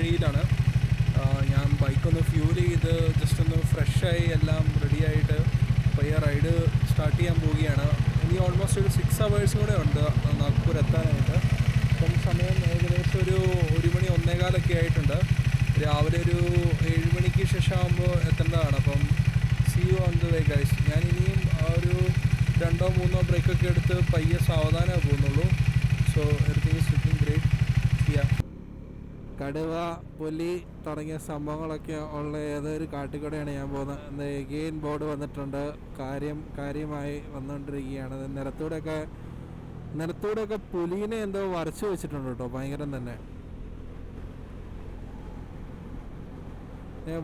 വഴിയിലാണ്. ഞാൻ ബൈക്കൊന്ന് ഫ്യൂൽ ചെയ്ത് ജസ്റ്റ് ഒന്ന് ഫ്രഷായി എല്ലാം റെഡിയായിട്ട് പയ്യെ റൈഡ് സ്റ്റാർട്ട് ചെയ്യാൻ പോവുകയാണ്. ഇനി ഓൾമോസ്റ്റ് ഒരു 6 hours കൂടെ ഉണ്ട് നാഗ്പൂർ എത്താനായിട്ട്. ഇപ്പം സമയം ഏകദേശം ഒരു 1 മണി 1:15 ആയിട്ടുണ്ട്. രാവിലെ ഒരു 7 മണിക്ക് ശേഷം ആകുമ്പോൾ എത്തേണ്ടതാണ്. അപ്പം see you on the way guys. ഞാൻ ഇനിയും ഒരു 2-3 ബ്രേക്കൊക്കെ എടുത്ത് പയ്യെ സാവധാനമേ പോകുന്നുള്ളൂ. So everything is looking great. കടുവ, പുലി തുടങ്ങിയ സംഭവങ്ങളൊക്കെ ഉള്ള ഏതൊരു കാട്ടിക്കൂടെയാണ് ഞാൻ പോകുന്നത്. എഗെയിൻ ബോർഡ് വന്നിട്ടുണ്ട്. കാര്യമായി വന്നുകൊണ്ടിരിക്കുകയാണ്. നിലത്തൂടെയൊക്കെ പുലീനെ എന്തോ വരച്ചു വെച്ചിട്ടുണ്ട് കേട്ടോ. ഭയങ്കരം തന്നെ.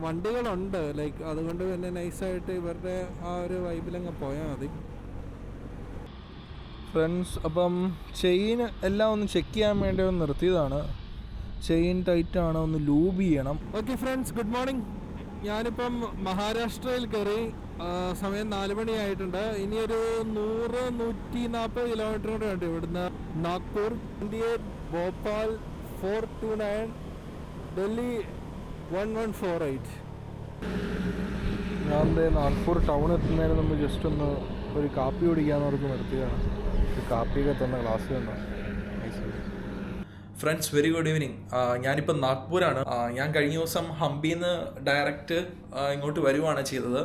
വണ്ടികളുണ്ട് ലൈക്ക്, അതുകൊണ്ട് പിന്നെ നൈസായിട്ട് ഇവരുടെ ആ ഒരു വൈബിലങ്ങ് പോയാൽ മതി ഫ്രണ്ട്സ്. അപ്പം ചെയിൻ എല്ലാം ഒന്ന് ചെക്ക് ചെയ്യാൻ വേണ്ടി ഒന്ന് നിർത്തിയതാണ്. ചെയിൻ ടൈറ്റാണ്, ഒന്ന് ലൂബ് ചെയ്യണം. Okay friends, good morning. ഞാനിപ്പം മഹാരാഷ്ട്രയിൽ കയറി. സമയം 4 മണിയായിട്ടുണ്ട്. ഇനിയൊരു 100-140 കിലോമീറ്റർ കൂടെ ഉണ്ട് ഇവിടുന്ന് നാഗ്പൂർ. 28 ഭോപ്പാൽ 429, ഡൽഹി 1148. ഞാൻ നാഗ്പൂർ ടൗൺ എത്തുന്നതിന് നമ്മൾ ജസ്റ്റ് ഒന്ന് ഒരു കാപ്പി കുടിക്കാന്ന് പറഞ്ഞ് നിർത്തിയതാണ്. ഒരു കാപ്പിയൊക്കെ തന്ന ഗ്ലാസ് തന്നെ. Friends, very good evening. ഞാനിപ്പോൾ നാഗ്പൂരാണ്. ഞാൻ കഴിഞ്ഞ ദിവസം ഹംപിയിൽ നിന്ന് ഡയറക്റ്റ് ഇങ്ങോട്ട് വരുവാണ് ചെയ്തത്.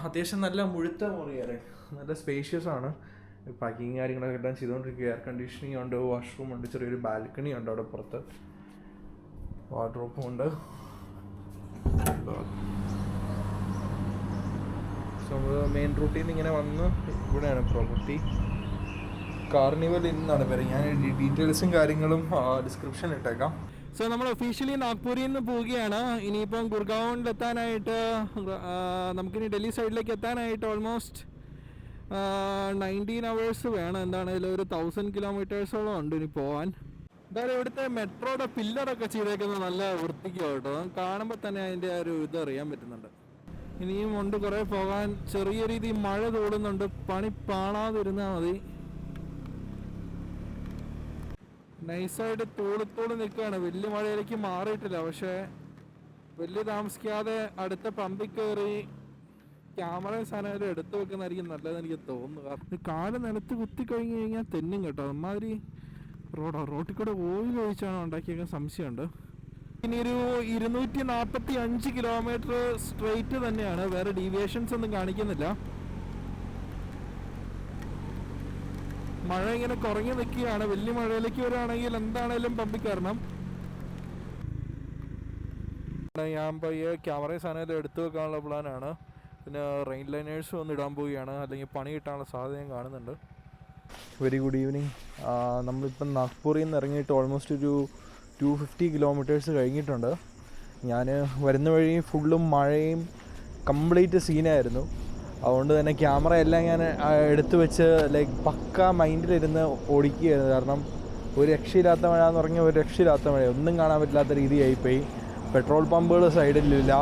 അത്യാവശ്യം നല്ല മുഴുത്ത മുറിയേറെ, നല്ല സ്പേഷ്യസ് ആണ്. പാക്കിങ് കാര്യങ്ങളൊക്കെ എല്ലാം ചെയ്തുകൊണ്ടിരിക്കുക. എയർ കണ്ടീഷനിങ് ഉണ്ട്, വാഷ്റൂം ഉണ്ട്, ചെറിയൊരു ബാൽക്കണി ഉണ്ട് അവിടെ പുറത്ത്, വാർഡ്രോബും ഉണ്ട്. നമ്മൾ മെയിൻ റൂട്ടിൽ നിന്ന് ഇങ്ങനെ വന്ന് ഇവിടെയാണ് പ്രോപ്പർട്ടി. കാർണിവൽ ഇന്നാണ് പേര്. ഞാൻ ഡീറ്റെയിൽസും കാര്യങ്ങളും ഡിസ്ക്രിപ്ഷനിൽ ഇട്ടേക്കാം. സോ നമ്മൾ ഒഫീഷ്യലി നാഗ്പൂരിൽ നിന്ന് പോവുകയാണ്. ഇനിയിപ്പം ഗുർഗാവോണിൽ എത്താനായിട്ട്, നമുക്കിനി ഡൽഹി സൈഡിലേക്ക് എത്താനായിട്ട് ഓൾമോസ്റ്റ് 19 hours വേണം. എന്താണെങ്കിലും ഒരു 1000 kilometers ഉണ്ട് ഇനി പോവാൻ. എന്തായാലും ഇവിടുത്തെ മെട്രോയുടെ പില്ലറൊക്കെ ചെയ്തേക്കുന്നത് നല്ല വൃത്തിക്ക് കേട്ടോ. കാണുമ്പോൾ തന്നെ അതിൻ്റെ ഒരു ഇത് അറിയാൻ പറ്റുന്നുണ്ട്. ഇനിയും ഉണ്ട് കുറേ പോകാൻ. ചെറിയ രീതിയിൽ മഴ തോടുന്നുണ്ട്. പണി പാണാതിരുന്നാൽ മതി. നൈസായിട്ട് തൂളിത്തൂളി നിൽക്കുകയാണ്. വലിയ മഴയിലേക്ക് മാറിയിട്ടില്ല. പക്ഷേ വലിയ താമസിക്കാതെ അടുത്ത പമ്പിൽ കയറി ക്യാമറയും സാധനം എടുത്തു വെക്കുന്നതായിരിക്കും നല്ലതെന്ന് എനിക്ക് തോന്നുന്നു. കാരണം കാല് നിലത്ത് കുത്തി കഴിഞ്ഞ് കഴിഞ്ഞാൽ തെന്നും കേട്ടോ. അമ്മാതിരി റോട്ടിൽ കൂടെ ഓയിൽ ഒഴിച്ചാണ് ഉണ്ടാക്കിയൊക്കെ സംശയമുണ്ട്. ഇനി ഒരു 245 കിലോമീറ്റർ സ്ട്രെയിറ്റ് തന്നെയാണ്. വേറെ ഡീവിയേഷൻസ് ഒന്നും കാണിക്കുന്നില്ല. മഴ ഇങ്ങനെ കുറഞ്ഞു നിൽക്കുകയാണ്. വലിയ മഴയിലേക്ക് വരികയാണെങ്കിൽ എന്താണേലും പമ്പിൽ കയറണം. ഞാൻ പയ്യെ ക്യാമറയും സാധനം എടുത്തു വെക്കാനുള്ള പ്ലാനാണ്. പിന്നെ റെയിൻ ലൈനേഴ്സും ഒന്ന് ഇടാൻ പോവുകയാണ്, അല്ലെങ്കിൽ പണി കിട്ടാനുള്ള സാധ്യതയും കാണുന്നുണ്ട്. Very good evening. നമ്മളിപ്പം നാഗ്പൂരിൽ നിന്ന് ഇറങ്ങിയിട്ട് ഓൾമോസ്റ്റ് ഒരു 250 kilometers കഴിഞ്ഞിട്ടുണ്ട്. ഞാൻ വരുന്ന വഴി ഫുള്ളും മഴയും കംപ്ലീറ്റ് സീനായിരുന്നു. അതുകൊണ്ട് തന്നെ ക്യാമറ എല്ലാം ഞാൻ എടുത്തു വെച്ച് ലൈക്ക് പക്ക മൈൻഡിലിരുന്ന് ഓടിക്കുകയായിരുന്നു. കാരണം ഒരു രക്ഷയില്ലാത്ത മഴ എന്ന് പറഞ്ഞാൽ ഒരു രക്ഷയില്ലാത്ത മഴ, ഒന്നും കാണാൻ പറ്റില്ലാത്ത രീതിയായിപ്പോയി. പെട്രോൾ പമ്പുകൾ സൈഡിലില്ല.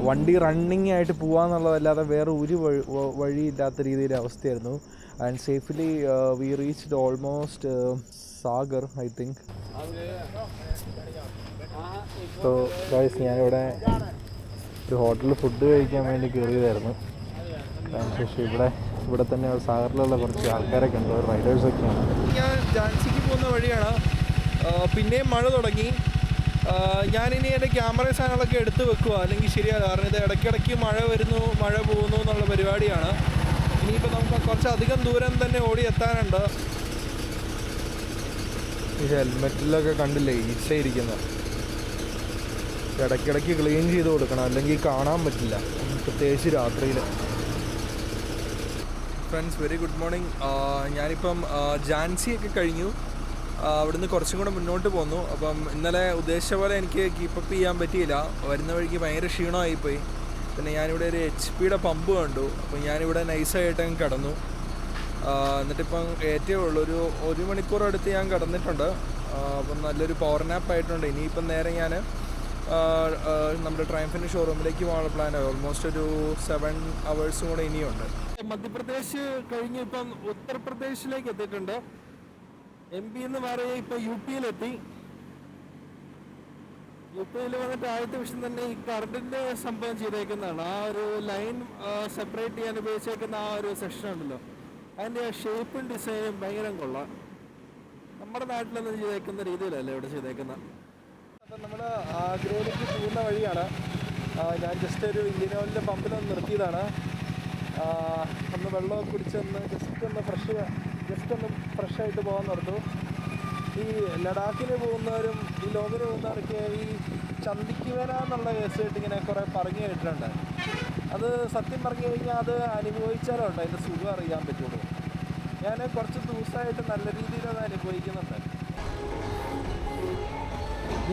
വണ്ടി റണ്ണിങ് ആയിട്ട് പോകാമെന്നുള്ളതല്ലാതെ വേറെ ഒരു വഴിയില്ലാത്ത രീതിയിലെ അവസ്ഥയായിരുന്നു. And safely we reached almost Sagar I think. So guys, ഞാനിവിടെ ഒരു ഹോട്ടലിൽ ഫുഡ് കഴിക്കാൻ വേണ്ടി കയറിയതായിരുന്നു. അതിനുശേഷം ഇവിടെ തന്നെ സാഗറിലുള്ള കുറച്ച് ആൾക്കാരൊക്കെ ഉണ്ട്, റൈഡേഴ്സൊക്കെയാണ്. ഞാൻ ഝാൻസിക്ക് പോകുന്ന വഴിയാണ്. പിന്നെയും മഴ തുടങ്ങി. ഞാനിനി എൻ്റെ ക്യാമറ സാധനങ്ങളൊക്കെ എടുത്ത് വെക്കുക, അല്ലെങ്കിൽ ശരിയാണ്. കാരണം ഇത് ഇടയ്ക്കിടയ്ക്ക് മഴ വരുന്നു മഴ പോകുന്നു എന്നുള്ള പരിപാടിയാണ്. ഇനിയിപ്പോൾ നമുക്ക് കുറച്ചധികം ദൂരം തന്നെ ഓടി എത്താനുണ്ട്. ഈ ഹെൽമെറ്റിലൊക്കെ കണ്ടില്ലേ ഈച്ചയിരിക്കുന്നത്. ഇടയ്ക്കിടയ്ക്ക് ക്ലീൻ ചെയ്ത് കൊടുക്കണം, അല്ലെങ്കിൽ കാണാൻ പറ്റില്ല, പ്രത്യേകിച്ച് രാത്രിയിൽ. Friends, very good morning. ഞാനിപ്പം ഝാൻസിയൊക്കെ കഴിഞ്ഞു. അവിടുന്ന് കുറച്ചും കൂടെ മുന്നോട്ട് പോന്നു. അപ്പം ഇന്നലെ ഉദ്ദേശിച്ച പോലെ എനിക്ക് കീപ്പപ്പ് ചെയ്യാൻ പറ്റിയില്ല. വരുന്ന വഴിക്ക് ഭയങ്കര ക്ഷീണമായിപ്പോയി. പിന്നെ ഞാനിവിടെ ഒരു HP പമ്പ് കണ്ടു. അപ്പം ഞാനിവിടെ നൈസായിട്ട് കിടന്നു. എന്നിട്ടിപ്പം ഏറ്റവും ഉള്ളൂ ഒരു 1 മണിക്കൂർ അടുത്ത് ഞാൻ കിടന്നിട്ടുണ്ട്. അപ്പം നല്ലൊരു പവർ നാപ്പ് ആയിട്ടുണ്ട്. ഇനിയിപ്പം നേരെ ഞാൻ നമ്മുടെ ട്രയംഫിൻ്റെ ഷോറൂമിലേക്ക് പോകാനുള്ള പ്ലാനാണ്. ഓൾമോസ്റ്റ് ഒരു 7 hours കൂടെ ഇനിയുണ്ട്. മധ്യപ്രദേശ് കഴിഞ്ഞ് ഇപ്പം ഉത്തർപ്രദേശിലേക്ക് എത്തിയിട്ടുണ്ട്. MP എന്ന് മാറി ഇപ്പം UP-യിലെത്തി. യുപിയിൽ വന്നിട്ട് ആദ്യത്തെ വിഷയം തന്നെ ഈ കറണ്ടിന്റെ സംഭവം ചെയ്തേക്കുന്നതാണ്. ആ ഒരു ലൈൻ സെപ്പറേറ്റ് ചെയ്യാൻ ഉപയോഗിച്ചേക്കുന്ന ആ ഒരു സെക്ഷൻ ഉണ്ടല്ലോ, അതിന്റെ ഷേപ്പും ഡിസൈനും ഭയങ്കര കൊള്ളാം. നമ്മുടെ നാട്ടിലൊന്നും ചെയ്തേക്കുന്ന രീതിയിലല്ലേ ഇവിടെ ചെയ്തേക്കുന്ന. അപ്പം നമ്മൾ ആഗ്രയിലേക്ക് പോകുന്ന വഴിയാണ്. ഞാൻ ജസ്റ്റ് ഒരു ഇന്ത്യൻ ഓയിലിൻ്റെ പമ്പിലൊന്ന് നിർത്തിയതാണ്. ഒന്ന് വെള്ളമൊക്കെ കുടിച്ചൊന്ന് ജസ്റ്റ് ഒന്ന് ഫ്രഷായിട്ട് പോകാൻ നിർത്തും. ഈ ലഡാക്കിന് പോകുന്നവരും ഈ ലോങ്ങിന് പോകുന്നവർക്ക് ഈ ചന്തിക്ക് വര എന്നുള്ള കേസായിട്ട് ഇങ്ങനെ കുറേ പറഞ്ഞു കേട്ടിട്ടുണ്ട്. അത് സത്യം പറഞ്ഞു കഴിഞ്ഞാൽ അത് അനുഭവിച്ചാലുണ്ട് അതിൻ്റെ സുഖം അറിയാൻ പറ്റുള്ളൂ. ഞാൻ കുറച്ച് ദിവസമായിട്ട് നല്ല രീതിയിൽ അത് അനുഭവിക്കുന്നുണ്ട്.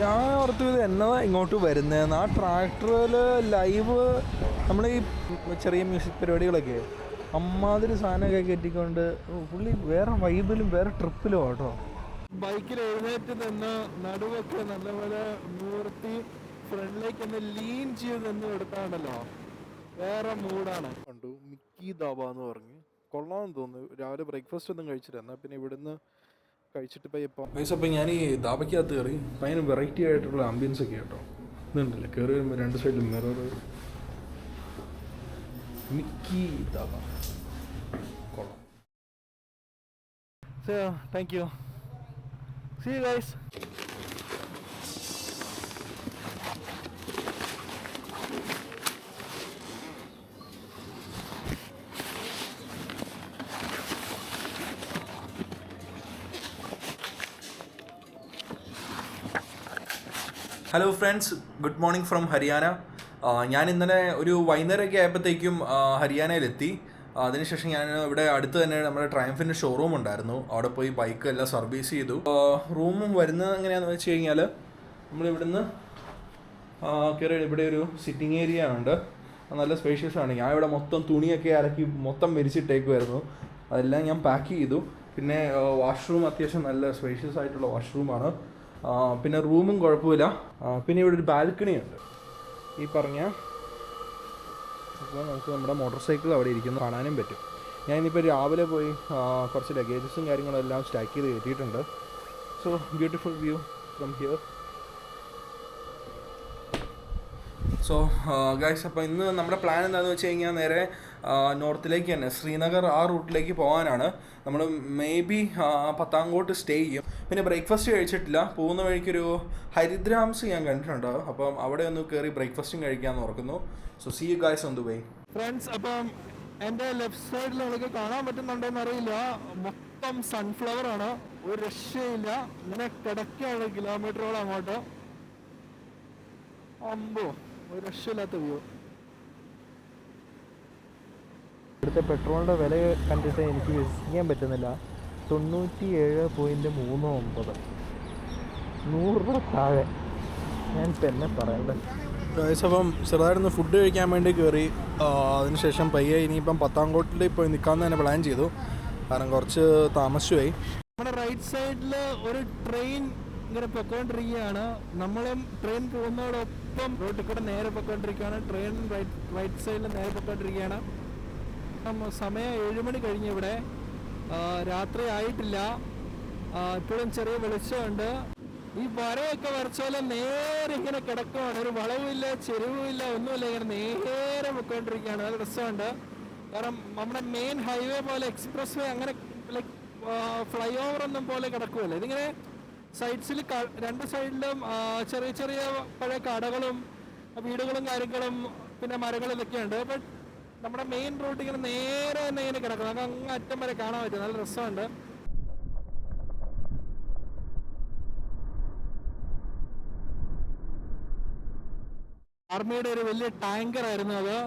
ഞാൻ ഓർത്തു ഇത് എന്നതാ ഇങ്ങോട്ട് വരുന്നതെന്ന്. ആ ട്രാക്ടറിൽ ലൈവ് നമ്മൾ ഈ ചെറിയ മ്യൂസിക് പരിപാടികളൊക്കെ അമ്മാതിരി സാധനമൊക്കെ കയറ്റിക്കൊണ്ട് പുള്ളി വേറെ വൈബിലും വേറെ ട്രിപ്പിലും കേട്ടോ. ബൈക്കിൽ എഴുന്നേറ്റ് നിന്ന് നടുവൊക്കെ നല്ലപോലെ മൂർത്തി ഫ്രണ്ടിലേക്ക് ഒന്ന് ലീൻ ചെയ്ത് നിന്ന് എടുത്താണല്ലോ, വേറെ മൂഡാണ്. കണ്ടു മിക്കി ദാബ എന്ന് പറഞ്ഞ് കൊള്ളാമെന്ന് തോന്നുന്നു. രാവിലെ ബ്രേക്ക്ഫാസ്റ്റ് ഒന്നും കഴിച്ചില്ല, എന്നാൽ പിന്നെ ഇവിടുന്ന് കഴിച്ചിട്ട് അപ്പം ഞാൻ ഈ ദാബയ്ക്കകത്ത് കയറി. ഭയങ്കര വെറൈറ്റി ആയിട്ടുള്ള ആംബിയൻസ് ഒക്കെ കേട്ടോ. ഇതുണ്ടല്ലേ കയറി വരുമ്പോൾ രണ്ട് സൈഡിലും മിറർ. മിക്കി ദാബ കൊള്ളാം. So thank you. See you guys. Hello friends, good morning from Haryana. ഞാൻ ഇന്നലെ ഒരു വൈകുന്നേരമൊക്കെ ആയപ്പോഴത്തേക്കും ഹരിയാനയിലെത്തി. അതിനുശേഷം ഞാൻ ഇവിടെ അടുത്ത് തന്നെ നമ്മുടെ ട്രയംഫിൻ്റെ ഷോറൂം ഉണ്ടായിരുന്നു. അവിടെ പോയി ബൈക്ക് എല്ലാം സർവീസ് ചെയ്തു. റൂമും വരുന്നത് എങ്ങനെയാണെന്ന് വെച്ച് കഴിഞ്ഞാൽ നമ്മളിവിടുന്ന് കയറി ഇവിടെ ഒരു സിറ്റിംഗ് ഏരിയ ഉണ്ട്. നല്ല സ്പേഷ്യസ് ആണ്. ഞാൻ ഇവിടെ മൊത്തം തുണിയൊക്കെ അലക്കി മൊത്തം വിരിച്ചിട്ടേക്കുമായിരുന്നു. അതെല്ലാം ഞാൻ പാക്ക് ചെയ്തു. പിന്നെ വാഷ്റൂം അത്യാവശ്യം നല്ല സ്പേഷ്യസ് ആയിട്ടുള്ള വാഷ്റൂമാണ്. പിന്നെ റൂമും കുഴപ്പമില്ല. പിന്നെ ഇവിടെ ഒരു ബാൽക്കണി ഉണ്ട് ഈ പറഞ്ഞ. അപ്പോൾ നമുക്ക് നമ്മുടെ മോട്ടോർ സൈക്കിൾ അവിടെ ഇരിക്കുന്നു കാണാനും പറ്റും. ഞാൻ ഇന്നിപ്പോൾ രാവിലെ പോയി കുറച്ച് ലഗേജസും കാര്യങ്ങളെല്ലാം സ്റ്റാക്ക് ചെയ്ത് കയറ്റിയിട്ടുണ്ട്. So beautiful view from here. So guys, അപ്പോൾ ഇന്ന് നമ്മുടെ പ്ലാൻ എന്താണെന്ന് വെച്ച് കഴിഞ്ഞാൽ നേരെ നോർത്തിലേക്ക് തന്നെ ശ്രീനഗർ ആ റൂട്ടിലേക്ക് പോകാനാണ്. നമ്മൾ മേ ബി പത്താങ്കോട്ട് സ്റ്റേ ചെയ്യും. പിന്നെ ബ്രേക്ക്ഫാസ്റ്റ് കഴിച്ചിട്ടില്ല. പോകുന്ന വഴിക്കൊരു ഹരിദ്രാംസ് ഞാൻ കണ്ടിട്ടുണ്ട്. അപ്പം അവിടെ ഒന്ന് കയറി ബ്രേക്ക്ഫാസ്റ്റും കഴിക്കാമെന്ന് ഓർക്കുന്നു. So see you guys on the way. Friends, അപ്പം എൻ്റെ ലെഫ്റ്റ് സൈഡിൽ നിങ്ങൾക്ക് കാണാൻ പറ്റുന്നുണ്ടോയെന്ന് അറിയില്ല, മൊത്തം സൺഫ്ലവർ ആണ്. ഒരു രക്ഷയില്ല, ഇങ്ങനെ കിടക്കുകയാണ് കിലോമീറ്ററോളം അങ്ങോട്ട്. അമ്പോ, ഒരു രക്ഷയില്ലാത്ത വ്യൂ. ഇവിടുത്തെ പെട്രോളിൻ്റെ വില കണ്ടിട്ട് എനിക്ക് വിശ്വസിക്കാൻ പറ്റുന്നില്ല. 97.39 100 രൂപ താഴെ. ഞാനിപ്പോൾ എന്നെ പറയണ്ടേ. അപ്പം ചെറുതായിട്ടൊന്ന് ഫുഡ് കഴിക്കാൻ വേണ്ടി കയറി. അതിനുശേഷം പയ്യെ ഇനിയിപ്പം പത്താങ്കോട്ടിൽ പോയി നിൽക്കാമെന്ന് തന്നെ പ്ലാൻ ചെയ്തു. കാരണം കുറച്ച് താമസിച്ചുപോയി. നമ്മുടെ റൈറ്റ് സൈഡിൽ ഒരു ട്രെയിൻ ഇങ്ങനെ പൊയ്ക്കൊണ്ടിരിക്കുകയാണ്. നമ്മളും ട്രെയിൻ പോകുന്നതോടൊപ്പം റോട്ടിൽ കൂടെ നേരെ പൊയ്ക്കൊണ്ടിരിക്കുകയാണ്. ട്രെയിൻ റൈറ്റ് സൈഡിൽ നേരെ പൊയ്ക്കൊണ്ടിരിക്കുകയാണ്. സമയം 7 മണി കഴിഞ്ഞ് ഇവിടെ. രാത്രി ആയിട്ടില്ല. ഇപ്പോഴും ചെറിയ വെളിച്ചമുണ്ട്. ഈ വരയൊക്കെ വരച്ചാൽ നേരെ ഇങ്ങനെ കിടക്കുവാണ്. ഒരു വളവുമില്ല, ചെരുവുമില്ല, ഒന്നുമില്ല. ഇങ്ങനെ നേരെ പൊയ്ക്കൊണ്ടിരിക്കുകയാണ്. നല്ല രസമുണ്ട്. കാരണം നമ്മുടെ മെയിൻ ഹൈവേ പോലെ എക്സ്പ്രസ് വേ അങ്ങനെ ലൈക്ക് ഫ്ലൈ ഓവർ ഒന്നും പോലെ കിടക്കുമല്ലോ. ഇതിങ്ങനെ സൈഡ്സിൽ രണ്ട് സൈഡിലും ചെറിയ ചെറിയ പഴയ കടകളും വീടുകളും കാര്യങ്ങളും പിന്നെ മരങ്ങളും ഇതൊക്കെയുണ്ട്. ബട്ട് നമ്മുടെ മെയിൻ റൂട്ട് ഇങ്ങനെ നേരെ തന്നെ ഇങ്ങനെ കിടക്കും. നമുക്ക് അങ്ങ് അറ്റം വരെ കാണാൻ പറ്റും. നല്ല രസമുണ്ട്. ആർമിയുടെ ഒരു വലിയ ടാങ്കർ ആയിരുന്നു അത്.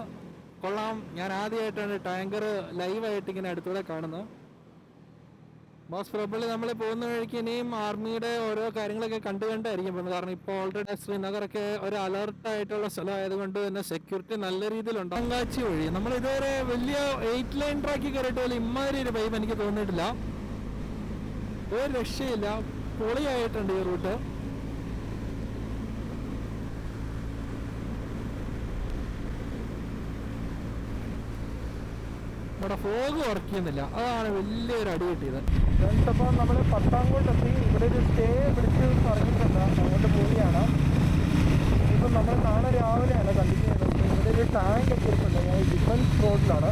കൊള്ളാം. ഞാൻ ആദ്യമായിട്ടാണ് ടാങ്കർ ലൈവായിട്ട് ഇങ്ങനെ അടുത്തൂടെ കാണുന്നത്. മോസ്റ്റ് പ്രോബബ്ലി നമ്മൾ പോകുന്ന വഴിക്ക് ഇനിയും ആർമിയുടെ ഓരോ കാര്യങ്ങളൊക്കെ കണ്ടായിരിക്കും പോകുന്നത്. കാരണം ഇപ്പോൾ ഓൾറെഡി ശ്രീനഗറൊക്കെ ഒരു അലർട്ടായിട്ടുള്ള സ്ഥലമായതുകൊണ്ട് തന്നെ സെക്യൂരിറ്റി നല്ല രീതിയിലുണ്ട്. അങ്കാച്ചി വഴി നമ്മൾ ഇതുവരെ വലിയ 8 ലൈൻ ട്രാക്കിൽ കയറിയിട്ട് പോലെ ഇമ്മാതിരി ഒരു വൈബ് എനിക്ക് തോന്നിയിട്ടില്ല. ഒരു രക്ഷയില്ല, പൊളിയായിട്ടുണ്ട് ഈ റൂട്ട്. നമ്മുടെ ഫോഗ് വർക്ക് ചെയ്യുന്നില്ല, അതാണ് വലിയൊരു അടി കിട്ടിയത്. അപ്പോൾ നമ്മൾ പത്താങ്കോട്ട് എത്തി. ഇവിടെ ഒരു സ്റ്റേ പിടിച്ച് പറഞ്ഞിട്ടുണ്ട്. അങ്ങോട്ട് പോവുകയാണ്. നമ്മൾ നാളെ രാവിലെയാണ് കണ്ടിന്യൂ ചെയ്യുന്നത്. ഇവിടെ ഒരു ടാങ്ക് ഒക്കെ ഇരിപ്പുണ്ട്. ഞാൻ ഡിഫൻസ് റോഡിലാണ്.